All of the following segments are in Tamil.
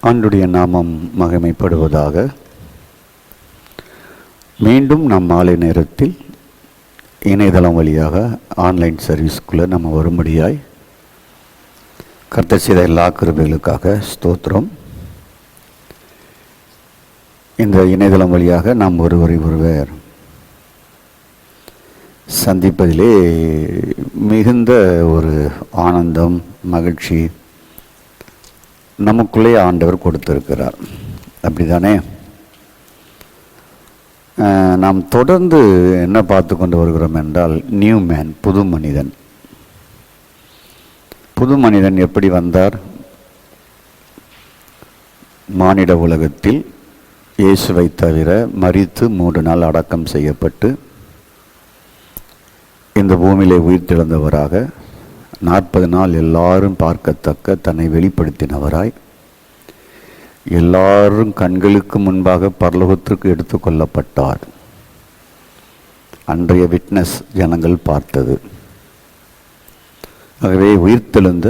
ஆண்டுடைய நாமம் மகிமைப்படுவதாக. மீண்டும் நம் மாலை நேரத்தில் இணையதளம் வழியாக ஆன்லைன் சர்வீஸ்க்குள்ளே நம்ம வரும்படியாய் கர்த்தர் செய்த எல்லா கிருபைகளுக்காக ஸ்தோத்திரம். இந்த இணையதளம் வழியாக நாம் ஒருவர் சந்திப்பதிலே மிகுந்த ஒரு ஆனந்தம், மகிழ்ச்சி நமக்குள்ளே ஆண்டவர் கொடுத்திருக்கிறார். அப்படி தானே? நாம் தொடர்ந்து என்ன பார்த்து கொண்டு வருகிறோம் என்றால், நியூ மேன், புது மனிதன். புது மனிதன் எப்படி வந்தார்? மானிட உலகத்தில் இயேசுவை தவிர மரித்து 3 நாள் அடக்கம் செய்யப்பட்டு இந்த பூமியிலே உயிர்த்தெழுந்தவராக 40 நாள் எல்லாரும் பார்க்கத்தக்க தன்னை வெளிப்படுத்தினவராய், எல்லாரும் கண்களுக்கு முன்பாக பரலோகத்திற்கு எடுத்துக்கொள்ளப்பட்டார். அன்றைய விட்னஸ் ஜனங்கள் பார்த்தது. ஆகவே உயிர்த்தெழுந்த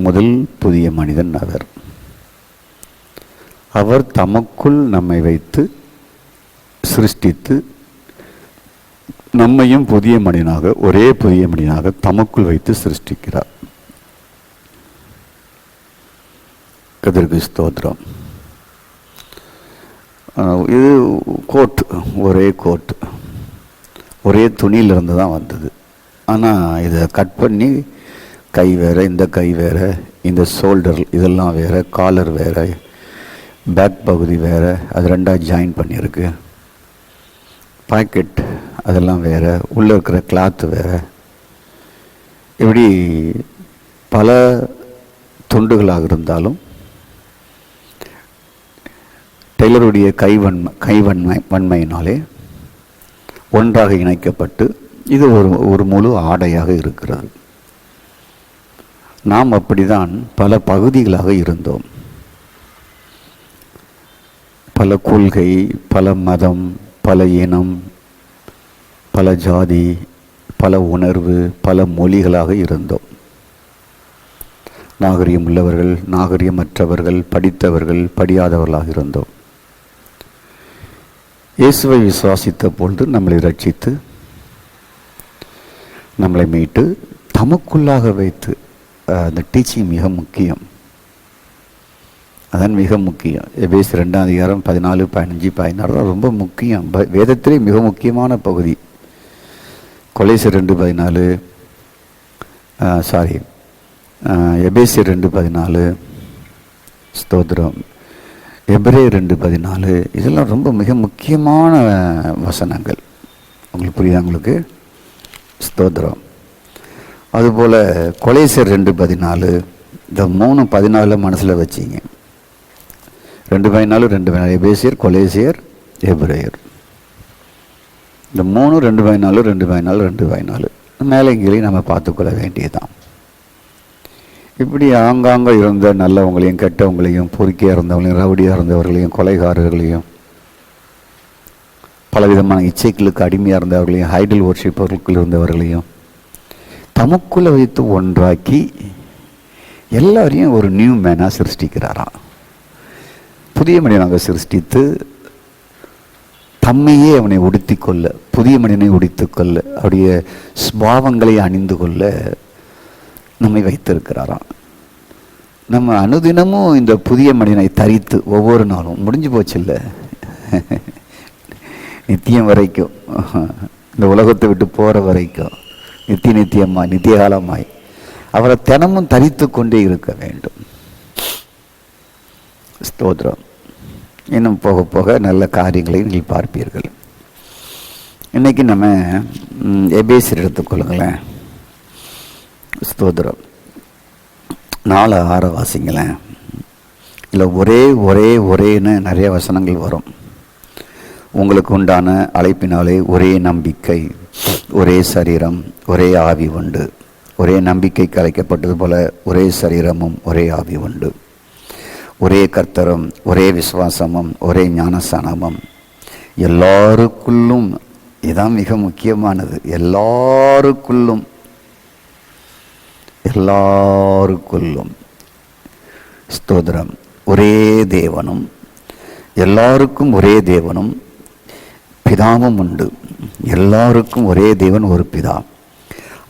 முதல் புதிய மனிதன் அவர். அவர் தமக்குள் நம்மை வைத்து சிருஷ்டித்து நம்மையும் புதிய மனிதனாக, ஒரே புதிய மனிதனாக தமக்குள் வைத்து சிருஷ்டிக்கிறார். கர்த்தருக்கு ஸ்தோத்திரம். இது கோட், ஒரே கோட், ஒரே துணியிலிருந்து தான் வந்தது. ஆனால் இதை கட் பண்ணி கை வேறு, இந்த கை வேறு, இந்த ஷோல்டர் இதெல்லாம் வேறு, காலர் வேறு, பேக் பகுதி வேறு, அது 2ஆக ஜாயின் பண்ணியிருக்கு. பாக்கெட் அதெல்லாம் வேறு, உள்ளே இருக்கிற கிளாத்து வேறு. இப்படி பல துண்டுகளாக இருந்தாலும் டெய்லருடைய வன்மையினாலே ஒன்றாக இணைக்கப்பட்டு இது ஒரு முழு ஆடையாக இருக்கிறது. நாம் அப்படிதான் பல பகுதிகளாக இருந்தோம். பல கொள்கை, பல மதம், பல இனம், பல ஜாதி, பல உணர்வு, பல மொழிகளாக இருந்தோம். நாகரிகம் உள்ளவர்கள், நாகரிகமற்றவர்கள், படித்தவர்கள், படியாதவர்களாக இருந்தோம். இயேசுவை விசுவாசித்த பொழுது நம்மளை ரட்சித்து, நம்மளை மீட்டு தமக்குள்ளாக வைத்து, அந்த டீச்சிங் மிக முக்கியம். அதான் மிக முக்கியம். எபேசியர் 2ஆம் அதிகாரம் 14, 15, 16 ரொம்ப முக்கியம். வேதத்திலே மிக முக்கியமான பகுதி. கொலேசியர் 2:14, எபேசியர் 2:14, ஸ்தோத்திரம், எபிரேயர் 2:14, இதெல்லாம் ரொம்ப மிக முக்கியமான வசனங்கள். உங்களுக்கு புரியுதா? உங்களுக்கு ஸ்தோத்திரம். அதுபோல் கொலேசியர் 2:14, இந்த 3:14 மனசில் வச்சிங்க. 2:14, 2:14, எபேசியர், கொலேசியர், எபிரேயர். இந்த 3, 2:14, 2:14, 2:14 மேலேங்களையும் நம்ம பார்த்துக்கொள்ள வேண்டியதுதான். இப்படி ஆங்காங்க இருந்த நல்லவங்களையும், கெட்டவங்களையும், பொறுக்கியாக இருந்தவங்களையும், ரவுடியாக இருந்தவர்களையும், கொலைகாரர்களையும், பலவிதமான இச்சைகளுக்கு அடிமையாக இருந்தவர்களையும், ஐடல் வொர்ஷிப்பர்களுக்குள் இருந்தவர்களையும் தமக்குள்ளே வைத்து ஒன்றாக்கி எல்லாரையும் ஒரு நியூ மேனாக சிருஷ்டிக்கிறாராம். புதிய மனிதனாக சிருஷ்டித்து தம்மையே அவனை உடுத்திக்கொள்ள, புதிய மனிதனை உடுத்திக்கொள்ள, அவருடைய ஸ்பாவங்களை அணிந்து கொள்ள நம்மை வைத்திருக்கிறாராம். நம்ம அனுதினமும் இந்த புதிய மனிதனை தரித்து ஒவ்வொரு நாளும், முடிஞ்சு போச்சு இல்லை, நித்தியம் வரைக்கும், இந்த உலகத்தை விட்டு போகிற வரைக்கும், நித்தியமாய், நித்திய காலமாய் அவரை தினமும் தரித்து கொண்டே இருக்க வேண்டும். ஸ்தோத்திரம். இன்னும் போக போக நல்ல காரியங்களை நீங்கள் பார்ப்பீர்கள். இன்றைக்கி நம்ம எபேசியர் எடுத்துக்கொள்ளுங்களேன். ஸ்தோத்திரம். 4:6 வாசிங்களேன். இல்லை ஒரேன்னு நிறைய வசனங்கள் வரும். உங்களுக்கு உண்டான அழைப்பினாலே ஒரே நம்பிக்கை, ஒரே சரீரம், ஒரே ஆவி உண்டு. ஒரே நம்பிக்கைக்கு அழைக்கப்பட்டது போல ஒரே சரீரமும் ஒரே ஆவி உண்டு. ஒரே கர்த்தரும், ஒரே விசுவாசமும், ஒரே ஞானஸ்நானமும், எல்லாருக்குள்ளும், இதுதான் மிக முக்கியமானது, எல்லாருக்குள்ளும் ஸ்தோத்திரம் ஒரே தேவனும், எல்லாருக்கும் ஒரே தேவனும் பிதாவும் உண்டு. எல்லாருக்கும் ஒரே தேவன், ஒரு பிதா.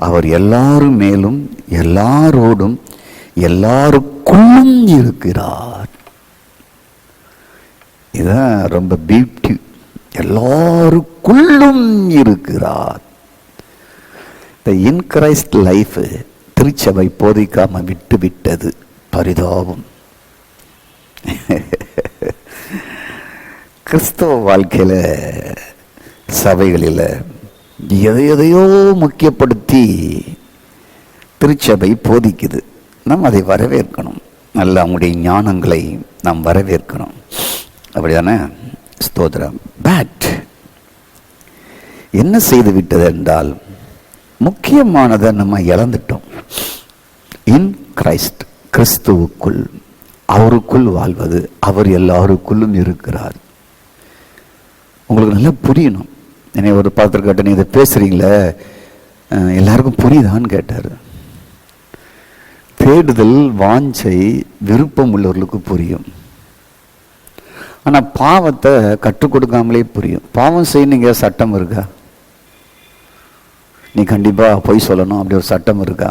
அவர் எல்லாரும் மேலும் எல்லாரோடும் எல்லாருக்குள்ளும் இருக்கிறார். இதுதான் ரொம்ப பியூட்டி. எல்லாருக்குள்ளும் இருக்கிறார். இந்த இன் கிரைஸ்ட் லைஃப் திருச்சபை போதிக்காம விட்டு விட்டது பரிதாபம். கிறிஸ்தவ வாழ்க்கையில் சபைகளில் எதையோ முக்கியப்படுத்தி திருச்சபை போதிக்குது. நாம் அதை வரவேற்கணும். நல்ல அவங்களுடைய ஞானங்களை நாம் வரவேற்கணும். அப்படிதானே? ஸ்தோத்திரம். பட் என்ன செய்து விட்டது என்றால், முக்கியமானதை நம்ம இழந்துட்டோம். இன் கிரைஸ்ட், கிறிஸ்துவுக்குள், அவருக்குள் வாழ்வது. அவர் எல்லாருக்குள்ளும் இருக்கிறார். உங்களுக்கு நல்லா புரியணும். என்னை ஒரு பாத்திரம் கேட்ட, நீ இதை பேசுறீங்களே எல்லாருக்கும் புரியுதான்னு கேட்டார். தேடுதல், வாஞ்சை, விருப்பம் உள்ளவர்களுக்கு புரியும். ஆனால் பாவத்தை கற்றுக் கொடுக்காமலே புரியும். பாவம் செய்யணுங்க சட்டம் இருக்கா? நீ கண்டிப்பாக பொய் சொல்லணும் அப்படி ஒரு சட்டம் இருக்கா?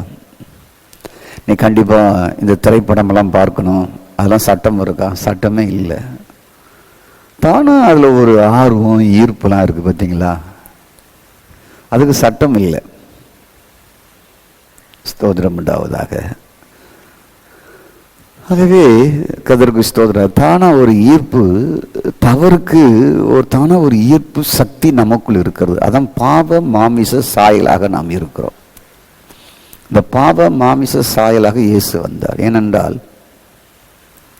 நீ கண்டிப்பாக இந்த திரைப்படமெல்லாம் பார்க்கணும் அதெல்லாம் சட்டம் இருக்கா? சட்டமே இல்லை. தானும் அதில் ஒரு ஆர்வம், ஈர்ப்புலாம் இருக்குது பார்த்தீங்களா? அதுக்கு சட்டம் இல்லை. ஸ்தோத்திரம் உண்டாவதாக. ஆகவே கர்த்தருக்கு ஸ்தோத்திரம். தானா ஒரு ஈர்ப்பு, தவறுக்கு ஒரு தானா ஒரு ஈர்ப்பு சக்தி நமக்குள் இருக்கிறது. அதான் பாவ மாமிச சாயலாக நாம் இருக்கிறோம். இந்த பாவ மாமிச சாயலாக இயேசு வந்தார். ஏனென்றால்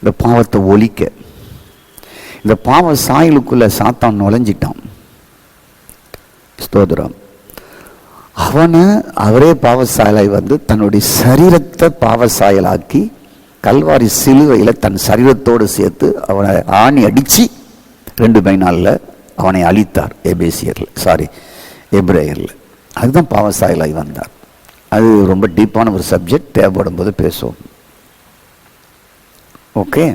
இந்த பாவத்தை ஒழிக்க. இந்த பாவ சாயலுக்குள்ள சாத்தான் நுழைஞ்சிட்டான். ஸ்தோத்திரம். அவரே பாவ சாயலாய் வந்து தன்னுடைய சரீரத்தை பாவ சாயலாக்கி கல்வாரி சிலுவையில் தன் சரீரத்தோடு சேர்த்து அவனை ஆணி அடித்து 2 அவனை அழித்தார். எபிரேயரில். அதுதான் பாவசாயலாய் வந்தார். அது ரொம்ப டீப்பான ஒரு சப்ஜெக்ட், தேவைப்படும் போது பேசுவோம். ஓகே,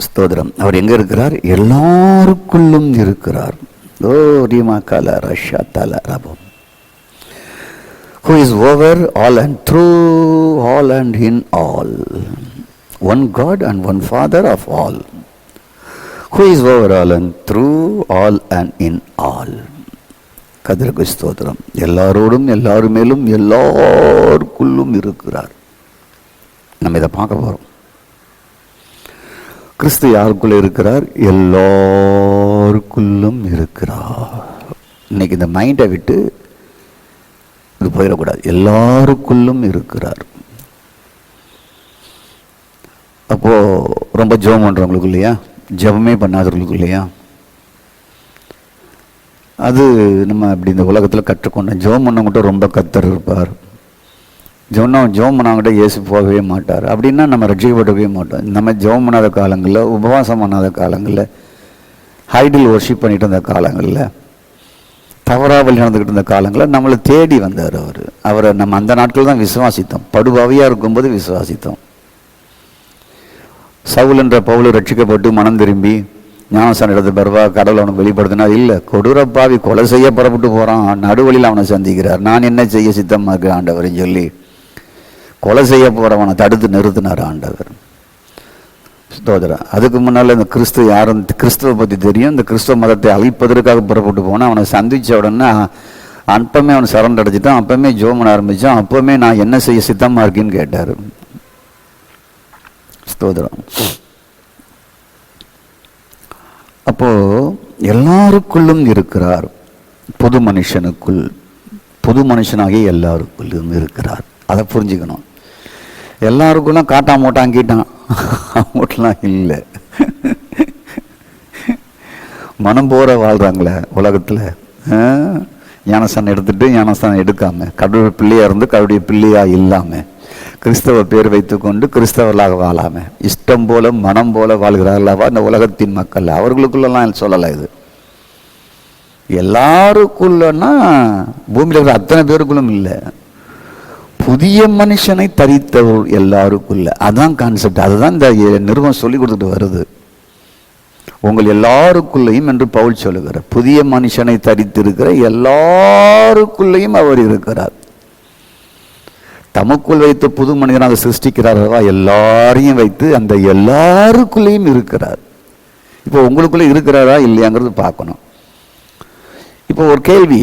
ஸ்தோத்திரம். அவர் எங்கே இருக்கிறார்? எல்லாருக்குள்ளும் இருக்கிறார். ஓ ரீமா கால ரஷ்யா தல ரபம். Who is over all and through all and in all. One God and one Father of all. Who is over all and through all and in all. கர்த்தருக்கு ஸ்தோத்திரம். எல்லாரோடும் எல்லாருமேலும் எல்லாருக்குள்ளும் இருக்கிறார். நம்ம இதை பார்க்க போகிறோம். கிறிஸ்து யாருக்குள்ள இருக்கிறார்? எல்லாருக்குள்ளும் இருக்கிறார். இன்னைக்கு இந்த மைண்டை விட்டு இது போயிடக்கூடாது. எல்லாருக்குள்ளும் இருக்கிறார். அப்போ ரொம்ப ஜெபம் பண்றவங்களுக்கு இல்லையா, ஜெபமே பண்ணாதவர்களுக்கு இல்லையா, அது நம்ம அப்படி இந்த உலகத்தில் கற்றுக்கொண்டோம். ஜெபம் பண்ணவங்கிட்ட ரொம்ப கர்த்தர் இருப்பார். ஜெபம் பண்ணவங்கிட்ட இயேசு போகவே மாட்டார். அப்படின்னா நம்ம ரட்சிக்கப்படவே மாட்டோம். நம்ம ஜெபம் பண்ணாத காலங்களில், உபவாசம் பண்ணாத காலங்களில், ஐடில் வர்ஷிப் பண்ணிட்டு இருந்த காலங்களில், தவறாக வழி நடந்துக்கிட்டு இருந்த காலங்களில் நம்மளை தேடி வந்தார். அவரை நம்ம அந்த நாட்கள் தான் விசுவாசித்தோம். படுபாவியாக இருக்கும்போது விசுவாசித்தோம். சவுல் என்ற பவுல் ரட்சிக்கப்பட்டு மனம் திரும்பி ஞானசான இடத்து பரவா கடவுள் அவனுக்கு வெளிப்படுத்தினா இல்லை, கொடூரப்பாவி கொலை செய்ய புறப்பட்டு போகிறான். நடுவழியில் அவனை சந்திக்கிறார். நான் என்ன செய்ய சித்தமாக இருக்கிற ஆண்டவர்னு சொல்லி கொலை செய்ய போகிறவனை தடுத்து நிறுத்தினார் ஆண்டவர். ஸ்தோத்திரம். அதுக்கு முன்னால் இந்த கிறிஸ்து யாரும் கிறிஸ்துவை பற்றி தெரியும். இந்த கிறிஸ்துவ மதத்தை அழிப்பதற்காக புறப்பட்டு போனால் அவனை சந்தித்த உடனே அப்பமே அவனை சரண் அடைச்சிட்டான். அப்பவுமே ஜோமன் ஆரம்பித்தான். அப்பவுமே நான் என்ன செய்ய சித்தமாக இருக்கேன்னு கேட்டார். ஸ்தோத்திரம். அப்போ எல்லாருக்குள்ளும் இருக்கிறார். புது மனுஷனுக்குள், புது மனுஷனாகிய எல்லாருக்குள்ளும் இருக்கிறார். அதை புரிஞ்சுக்கணும். எல்லாருக்குள்ளும் காட்டா மூட்டாங்கிட்டான் மூட்டெல்லாம் இல்லை. மனம் போற வாழ்றாங்களே உலகத்தில். ஞானஸ்தானம் எடுத்துட்டு ஞானஸ்தானம் எடுக்காம, கடவுள் பிள்ளையா இருந்து கடவுளுடைய பிள்ளையா இல்லாம, கிறிஸ்தவ பேர் வைத்துக்கொண்டு கிறிஸ்தவர்களாக வாழாம, இஷ்டம் போல மனம் போல வாழ்கிறார்களாவா இந்த உலகத்தின் மக்கள். அவர்களுக்குள்ளலாம் சொல்லலை. இது எல்லாருக்குள்ளனா பூமியில் இருக்கிற அத்தனை பேருக்குள்ளும் இல்லை. புதிய மனுஷனை தரித்தவர் எல்லாருக்குள்ள. அதான் கான்செப்ட். அதுதான் இந்த நிறுவனம் சொல்லி கொடுத்துட்டு வருது. உங்கள் எல்லாருக்குள்ளேயும் என்று பவுல் சொல்லுகிறார். புதிய மனுஷனை தரித்திருக்கிற எல்லாருக்குள்ளேயும் அவர் இருக்கிறார். தமக்குள் வைத்து புது மனிதனாக சிருஷ்டிக்கிறாரா, எல்லாரையும் வைத்து அந்த எல்லாருக்குள்ளேயும் இருக்கிறார். இப்போ உங்களுக்குள்ளே இருக்கிறாரா இல்லையாங்கிறது பார்க்கணும். இப்போ ஒரு கேள்வி,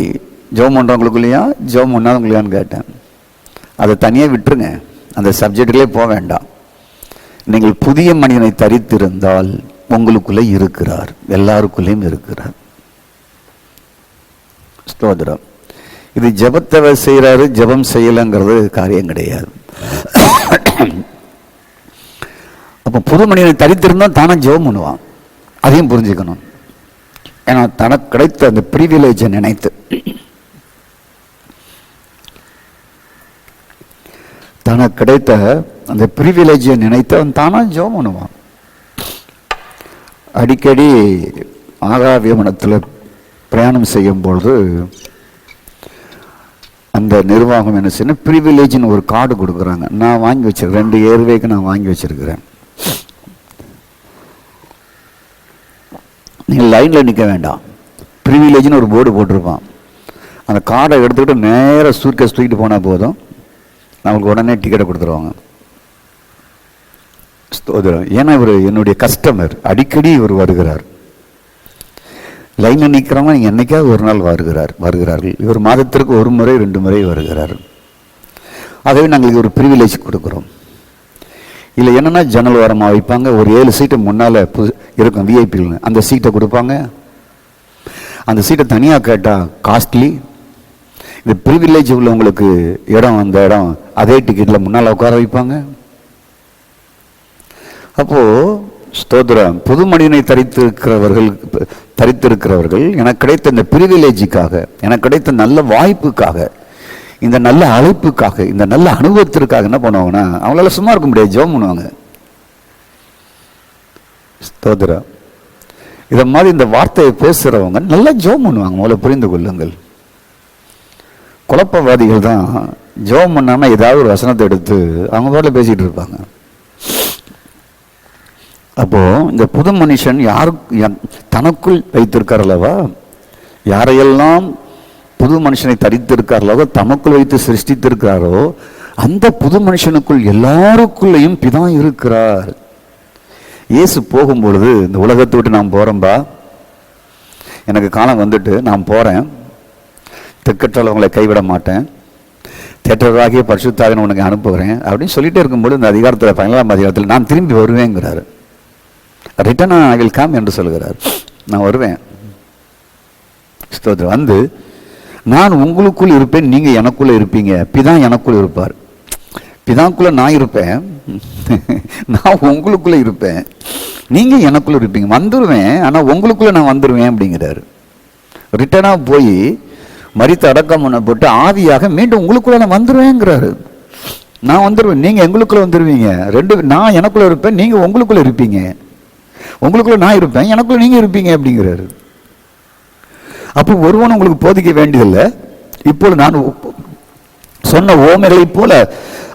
ஜெபம் பண்ணுறவங்களுக்குள்ளேயா ஜெபம் பண்ணாதவங்களையான்னு கேட்டேன். அதை தனியாக விட்டுருங்க, அந்த சப்ஜெக்டுகளே போக வேண்டாம். நீங்கள் புதிய மனிதனை தரித்திருந்தால் உங்களுக்குள்ளே இருக்கிறார், எல்லாருக்குள்ளேயும் இருக்கிறார். ஸ்தோத்திரம். இது ஜெபத்தை செய்கிறாரு, ஜெபம் செய்யலைங்கிறது காரியம் கிடையாது. அப்போ புது மனிதனை தரித்திருந்தால் தானே ஜெபம் பண்ணுவான். அதையும் புரிஞ்சுக்கணும். ஏன்னா தனக்கு கிடைத்த அந்த ப்ரிவிலேஜை நினைத்து, தனக்கு கிடைத்த அந்த ப்ரிவிலேஜை நினைத்து அவன் தானா ஜெபம் பண்ணுவான். அடிக்கடி ஆகா விமானத்தில் பிரயாணம் செய்யும் பொழுது அந்த நிர்வாகம் என்ன செய்யணும், ப்ரிவிலேஜ்னு ஒரு கார்டு கொடுக்குறாங்க. நான் வாங்கி வச்சிருக்கேன், 2 ஏர்வேக்கு நான் வாங்கி வச்சிருக்கிறேன். நீங்கள் லைனில் நிற்க வேண்டாம், ப்ரிவிலேஜ்னு ஒரு போர்டு போட்டிருப்பான். அந்த கார்டை எடுத்துக்கிட்டு நேராக சூட்கேஸ் தூக்கிட்டு போனால் போதும், நம்மளுக்கு உடனே டிக்கெட்டை கொடுத்துருவாங்க. ஸ்தோத்திரம். ஏன்னா இவர் என்னுடைய கஸ்டமர், அடிக்கடி இவர் வருகிறார். லைனில் நிற்கிறவங்க நீங்கள் என்றைக்காவது ஒரு நாள் வருகிறார்கள். இவர் மாதத்திற்கு 1 முறை 2 முறை வருகிறார். ஆகவே நாங்கள் ஒரு ப்ரிவிலேஜ் கொடுக்குறோம். இல்லை என்னென்னா ஜன்னல் ஓரமாக வைப்பாங்க, ஒரு 7 சீட்டு முன்னால் இருக்கும் விஐபின்னு, அந்த சீட்டை கொடுப்பாங்க. அந்த சீட்டை தனியாக கேட்டால் காஸ்ட்லி. இந்த ப்ரிவிலேஜ் உள்ளவங்களுக்கு இடம், அந்த இடம் அதே டிக்கெட்டில் முன்னால் உட்கார வைப்பாங்க. அப்போது ஸ்தோத்திரம், புது மனிதனை தரித்திருக்கிறவர்கள் எனக்கு கிடைத்த இந்த ப்ரிவிலேஜுக்காக, எனக்கு கிடைத்த நல்ல வாய்ப்புக்காக, இந்த நல்ல அழைப்புக்காக, இந்த நல்ல அனுபவத்திற்காக என்ன பண்ணுவாங்கன்னா, அவங்களால சும்மா இருக்க முடியாது, ஜெபம் பண்ணுவாங்க. ஸ்தோத்திரம். இதை மாதிரி இந்த வார்த்தையை பேசுகிறவங்க நல்லா ஜெபம் பண்ணுவாங்க. முதல்ல புரிந்து கொள்ளுங்கள். குழப்பவாதிகள் தான் ஜெபம் பண்ணாமல் ஏதாவது ஒரு வசனத்தை எடுத்து அவங்க பாட்டில் பேசிகிட்டு இருப்பாங்க. அப்போது இந்த புது மனுஷன் தனக்குள் வைத்திருக்கார் அல்லவா, யாரையெல்லாம் புது மனுஷனை தரித்திருக்காரோ, தமக்குள் வைத்து சிருஷ்டித்திருக்கிறாரோ, அந்த புது மனுஷனுக்குள் எல்லாருக்குள்ளேயும் பிதா இருக்கிறார். இயேசு போகும்பொழுது, இந்த உலகத்தை விட்டு நான் போகிறேன்பா, எனக்கு காலம் வந்துட்டு நான் போகிறேன், திக்கற்றவங்களை கைவிட மாட்டேன், தேற்றராகிய பரிசுத்தாவியை உனக்கு அனுப்புகிறேன் அப்படின்னு சொல்லிகிட்டே இருக்கும்போது இந்த அதிகாரத்தில் 15ஆம் அதிகாரத்தில் நான் திரும்பி வருவேங்கிறாரு. ரிட்டர்ன் ஐ வில் கம் என்று சொல்கிறார். நான் வருவேன். ஸ்தோத்திரம். வந்து நான் உங்களுக்குள் இருப்பேன், நீங்கள் எனக்குள்ளே இருப்பீங்க, பிதா எனக்குள்ளே இருப்பார். பிதாக்குள்ளே நான் இருப்பேன், நான் உங்களுக்குள்ளே இருப்பேன், நீங்கள் எனக்குள்ளே இருப்பீங்க. வந்துடுவேன், ஆனால் உங்களுக்குள்ளே நான் வந்துடுவேன் அப்படிங்கிறாரு. ரிட்டனாக போய் மரித்து அடக்கம் பண்ண போட்டு ஆவியாக மீண்டும் உங்களுக்குள்ளே நான் வந்துடுவேங்கிறாரு. நான் வந்துடுவேன், நீங்கள் எங்களுக்குள்ளே வந்துடுவீங்க. நான் எனக்குள்ளே இருப்பேன், நீங்கள் உங்களுக்குள்ளே இருப்பீங்க. உங்களுக்குள்ள நான் இருப்பேன், எனக்குள்ள நீங்க இருப்பீங்க அப்படிங்கிறாரு. அப்போ ஒருவன் உங்களுக்கு போதிக்க வேண்டியதில்லை. இப்போது நான் சொன்ன ஓமைகளைப் போல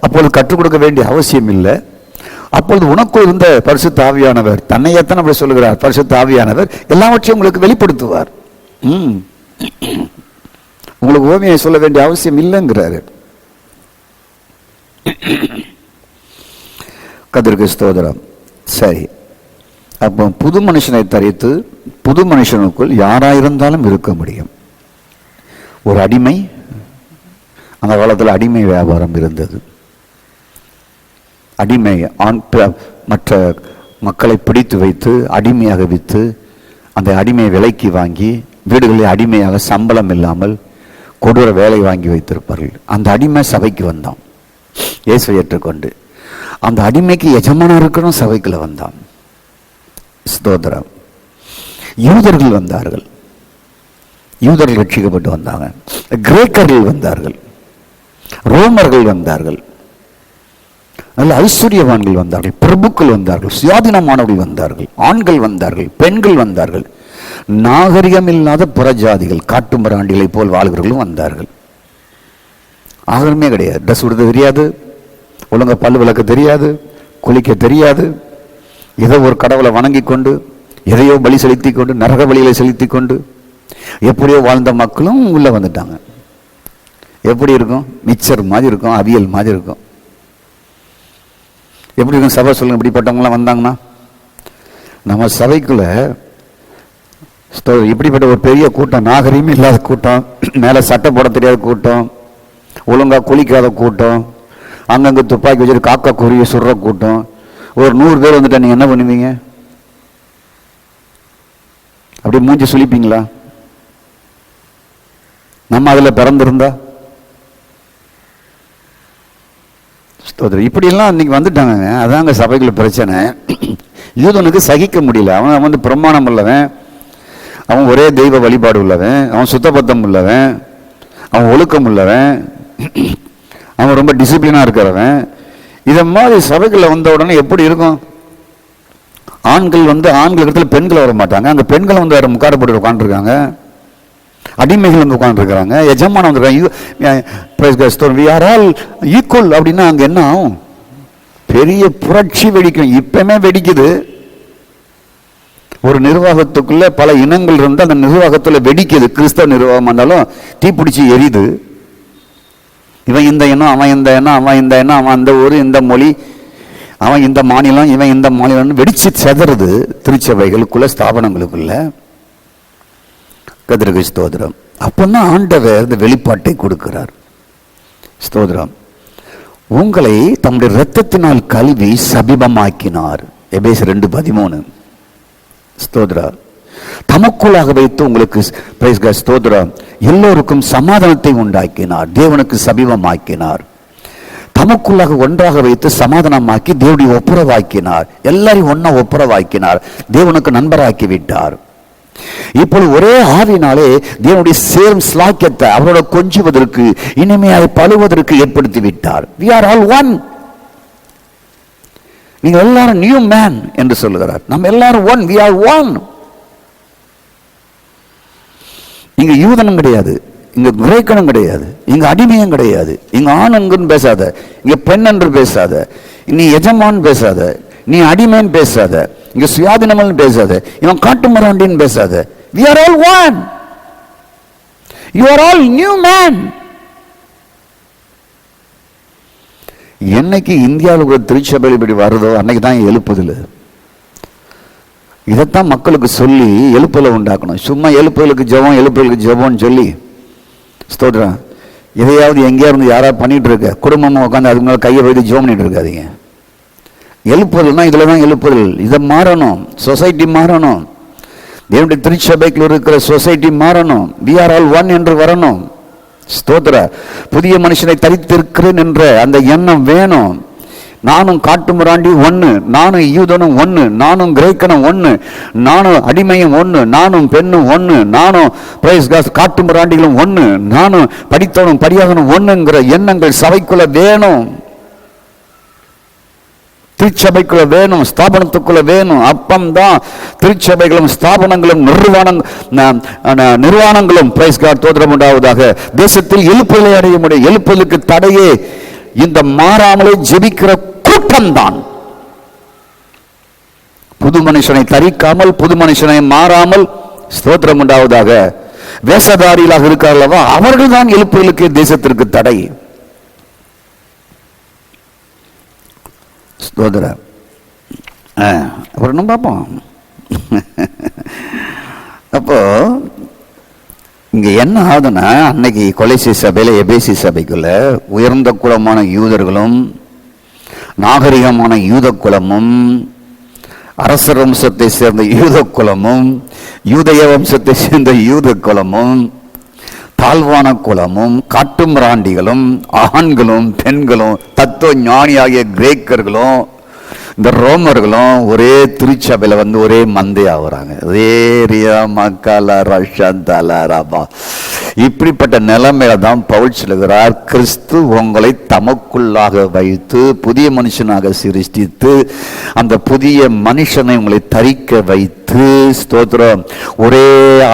அப்பொழுது கற்றுக் கொடுக்க வேண்டிய அவசியம் இல்லை. அப்பொழுது உனக்குள் இருந்த பரிசுத்த ஆவியானவர், தன்னையத்தான் அப்படி சொல்லுகிறார், பரிசுத்த ஆவியானவர் எல்லாவற்றையும் உங்களுக்கு வெளிப்படுத்துவார். உங்களுக்கு ஓமையை சொல்ல வேண்டிய அவசியம் இல்லைங்கிறாரு. கர்த்தருக்கு ஸ்தோத்திரம். சரி, அப்போ புது மனுஷனை தரித்து புது மனுஷனுக்குள் யாராயிருந்தாலும் இருக்க முடியும். ஒரு அடிமை, அந்த காலத்தில் அடிமை வியாபாரம் இருந்தது. அடிமை மற்ற மக்களை பிடித்து வைத்து அடிமையாக விற்று அந்த அடிமையை விலைக்கு வாங்கி வீடுகளில் அடிமையாக சம்பளம் இல்லாமல் கொடூர வேலை வாங்கி வைத்திருப்பார்கள். அந்த அடிமை சபைக்கு வந்தான், இயேசுவை ஏற்றுக்கொண்டு. அந்த அடிமைக்கு எஜமானா இருக்கணும், சபைக்குள்ள வந்தான். ஸ்தோத்திரம். யூதர்கள் வந்தார்கள், யூதர்கள் ரட்சிக்கப்பட்டு வந்தாங்க. கிரேக்கர்கள் வந்தார்கள், ரோமர்கள் வந்தார்கள், நல்ல ஐஸ்வர்யவான்கள் வந்தார்கள், பிரபுக்கள் வந்தார்கள், சுயாதீனமானவர்கள் வந்தார்கள், ஆண்கள் வந்தார்கள், பெண்கள் வந்தார்கள், நாகரிகம் இல்லாத புறஜாதிகள், காட்டுமராண்டிகளை போல் வாழ்கிறவர்களும் வந்தார்கள். ஆகணுமே கிடையாது. ட்ரெஸ் உடுத்த தெரியாது, ஒழுங்கா பல்லு விளக்க தெரியாது, குளிக்க தெரியாது, ஏதோ ஒரு கடவுளை வணங்கி கொண்டு எதையோ பலி செலுத்தி கொண்டு நரக பலிகளை செலுத்தி கொண்டு எப்படியோ வாழ்ந்த மக்களும் உள்ள வந்துட்டாங்க. எப்படி இருக்கும்? மிச்சர் மாதிரி இருக்கும், அவியல் மாதிரி இருக்கும். எப்படி இருக்கும் சபை சொல்லுங்க? இப்படிப்பட்டவங்களாம் வந்தாங்கன்னா நம்ம சபைக்குள்ள இப்படிப்பட்ட ஒரு பெரிய கூட்டம், நாகரீகமே இல்லாத கூட்டம், மேலே சட்டை போட தெரியாத கூட்டம், ஒழுங்கா குளிக்காத கூட்டம், அங்கங்கே துப்பாக்கி வச்சுட்டு காக்கா குருவியை சுடுற கூட்டம், ஒரு 100 பேர் வந்துட்டா நீங்க என்ன பண்ணுவீங்க? அப்படி மூஞ்சி சுழிப்பீங்களா? நம்ம அதுல பிறந்திருந்தா? இப்படியெல்லாம் இன்னைக்கு வந்துட்டாங்க. அதாங்க சபைக்குள்ள பிரச்சனை. யூதனுக்கு சகிக்க முடியல. அவன் வந்து பிரமாணம் உள்ளவன், அவன் ஒரே தெய்வ வழிபாடு உள்ளவன், அவன் சுத்தபத்தம் உள்ளவன், அவன் ஒழுக்கம் உள்ளவன், அவன் ரொம்ப டிசிப்ளினா இருக்கிறவன். இதை மாதிரி சபைக்குள்ள வந்த உடனே எப்படி இருக்கும்? ஆண்கள் வந்து ஆண்கள் இடத்துல பெண்கள் வர மாட்டாங்க, அங்கே பெண்கள் வந்து வேற முக்காரப்பட்டு உட்காந்துருக்காங்க, அடிமைகள் வந்து உட்காந்துருக்காங்க, எஜமான வந்துருக்காங்க. வி ஆர் ஆல் ஈக்குவல் அப்படின்னா அங்கே என்ன ஆகும்? பெரிய புரட்சி வெடிக்கும். இப்பவுமே வெடிக்குது. ஒரு நிர்வாகத்துக்குள்ள பல இனங்கள் இருந்து அந்த நிர்வாகத்தில் வெடிக்குது. கிறிஸ்தவ நிர்வாகம் இருந்தாலும் தீப்பிடிச்சி எரியுது. இவன் இந்த எண்ணம், அவன் இந்த எண்ணம், அவன் இந்த எண்ணம், அவன் அந்த ஊர், இந்த மொழி, அவன் இந்த மாநிலம், இவன் இந்த மாநிலம் வெடிச்சு செதறது திருச்சபைகளுக்குள்ள, ஸ்தாபனங்களுக்குள்ள. கர்த்தருக்கு ஸ்தோத்திரம். அப்பதான் ஆண்டவர் இந்த வெளிப்பாட்டை கொடுக்கிறார். ஸ்தோத்திரம். உங்களை தம்முடைய இரத்தத்தினால் கழுவி சபிபமாக்கினார். எபேசியர் 2:13. ஸ்தோத்திரம். தமக்குள்ளாக வைத்து உங்களுக்கு ஸ்தோத்திரம் எல்லோருக்கும் சமாதானத்தை உண்டாக்கினார், தேவனுக்கு சபிபமாக்கினார். தமக்குள்ளாக ஒன்றாக வைத்து சமாதானமாக்கி தேவனுடைய ஒப்புரவாக்கினார். எல்லாரையும் ஒன்னா ஒப்புரவாக்கினார், தேவனுக்கு நண்பராக்கி விட்டார். இப்பொழுது ஒரே ஆவினாலே தேவனுடைய சேரும் ஸ்லாக்கியத்தை அவரோட கொஞ்சுவதற்கு, இனிமையாய் பழுவதற்கு ஏற்படுத்தி விட்டார். we are all one. நீங்க எல்லாரும் நியூ மேன் என்று சொல்லுகிறார். நம்ம எல்லாரும் ஒன், we are one. இங்க யூதனும் கிடையாது, இங்க கிரேக்கனும் கிடையாது, இங்க அடிமையும் கிடையாது, இங்க ஆணுங்கன்னு பேசாத, இங்க பெண் என்று பேசாத, நீ எஜமான் பேசாத, நீ அடிமைன்னு பேசாத, இங்க சுயாதீனமல் பேசாத, இவன் காட்டு மராண்டின்னு பேசாத. we are all one. you are all new man. என்னைக்கு இந்தியாவுக்கு திருச்சபை இப்படி வருதோ அன்னைக்கு தான் எழுப்புதல். இதைத்தான் மக்களுக்கு சொல்லி எழுப்புதலை உண்டாக்கணும். சும்மா எழுப்புதலுக்கு ஜெபம், எழுப்புதலுக்கு ஜெபம்னு சொல்லி ஸ்தோத்திரம் எதையாவது எங்கேயாவது யாராவது பண்ணிட்டு இருக்க, குடும்பமாக உட்காந்து அதுக்கு மேலே கையை வைத்து ஜெபம் பண்ணிட்டு இருக்காதீங்க. எழுப்புதல்னா இதில் தான் எழுப்புதல். இதை மாறணும், சொசைட்டி மாறணும், தேவனுடைய திருச்சபைக்குள் இருக்கிற சொசைட்டி மாறணும். we are all one என்று வரணும். ஸ்தோத்திர. புதிய மனுஷனை தரித்திருக்கிறேன் என்ற அந்த எண்ணம் வேணும். நானும் காட்டுமிராண்டி ஒன்று, நானும் யூதனும் ஒன்று, நானும் கிரேக்கனும் ஒன்று, நானும் அடிமையும் ஒன்று, நானும் பெண்ணும் ஒன்று, நானும் காட்டுமிராண்டிகளும் ஒன்று, நானும் படித்தவனும் படியாதனும் ஒன்றுங்கிற எண்ணங்கள் சபைக்குள்ள வேணும், திருச்சபைக்குள்ள வேணும், ஸ்தாபனத்துக்குள்ள வேணும். அப்பம்தான் திருச்சபைகளும் ஸ்தாபனங்களும் நிர்வாணங்களும் தோற்றம் உண்டாவதாக தேசத்தில் எழுப்புதலை அடைய முடியும். எழுப்புதலுக்கு தடையே இந்த மாறாமலே ஜெபிக்கிற கூட்டம் தான். புது மனுஷனை தரிக்காமல், புது மனுஷனை மாறாமல் ஸ்தோத்திரம் உண்டாவதாக வேஷதாரிகளாக இருக்கிறார்களவா, அவர்கள் தான் எழுப்புதலுக்கு தேசத்திற்கு தடை. ஸ்தோத்திரம். அப்புறம் நம்ம பார்ப்போம். அப்போ இங்க என்ன ஆகுதுன்னா, அன்னைக்கு கொலைசி சபையில எபேசி சபைக்குள்ள உயர்ந்த குலமான யூதர்களும் நாகரிகமான யூத குலமும் அரசர் வம்சத்தை சேர்ந்த யூத குலமும் யூதய வம்சத்தை சேர்ந்த யூத குலமும் தாழ்வான குலமும் காட்டுமிராண்டிகளும் ஆண்களும் பெண்களும் தத்துவ ஞானியாகிய கிரேக்கர்களும் இந்த ரோமர்களும் ஒரே திருச்சபையில் வந்து ஒரே மந்தையாகிறாங்க. இப்படிப்பட்ட நிலைமையில தான் பவுல் சொல்லுகிறார், கிறிஸ்து உங்களை தமக்குள்ளாக வைத்து புதிய மனுஷனாக சிருஷ்டித்து அந்த புதிய மனுஷனை உங்களை தரிக்க வைத்து, ஸ்தோத்திரம், ஒரே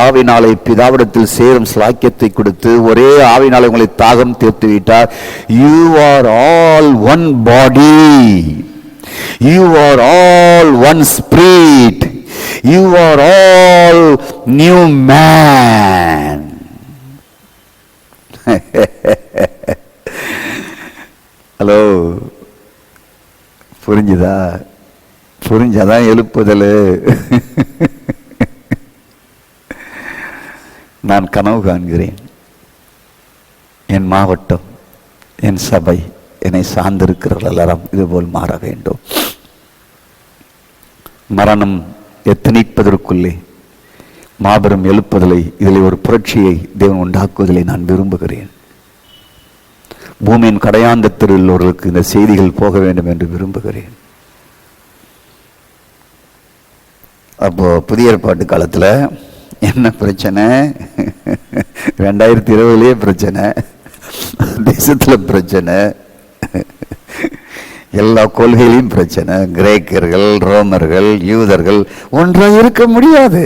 ஆவினாலே பிதாவிடத்தில் சேரும் ஸ்லாக்கியத்தை கொடுத்து ஒரே ஆவினாலே உங்களை தாகம் தீர்த்து விட்டார். You are all one body, you are all one spirit, you are all new man. Hello, புரிஞ்சுதா? புரிஞ்சாதான் எழுப்புதல். நான் கனவு காண்கிறேன், என் மாவட்டம், என் சபை, என்னை சார்ந்திருக்கிறவர்கள் எல்லாரும் இதுபோல் மாற வேண்டும். மரணம் எத்தனிப்பதற்குள்ளே மாபெரும் எழுப்புதலை, இதில் ஒரு புரட்சியை தேவன் உண்டாக்குவதிலே நான் விரும்புகிறேன். பூமியின் கடையாந்தத்தில் உள்ளவர்களுக்கு இந்த செய்திகள் போக வேண்டும் என்று விரும்புகிறேன். அப்போ புதிய ஏற்பாட்டு காலத்தில் என்ன பிரச்சனை? 2020 பிரச்சனை, தேசத்தில் பிரச்சனை, எல்லா கொள்கையிலையும் பிரச்சனை. கிரேக்கர்கள், ரோமர்கள், யூதர்கள் ஒன்றாக இருக்க முடியாது.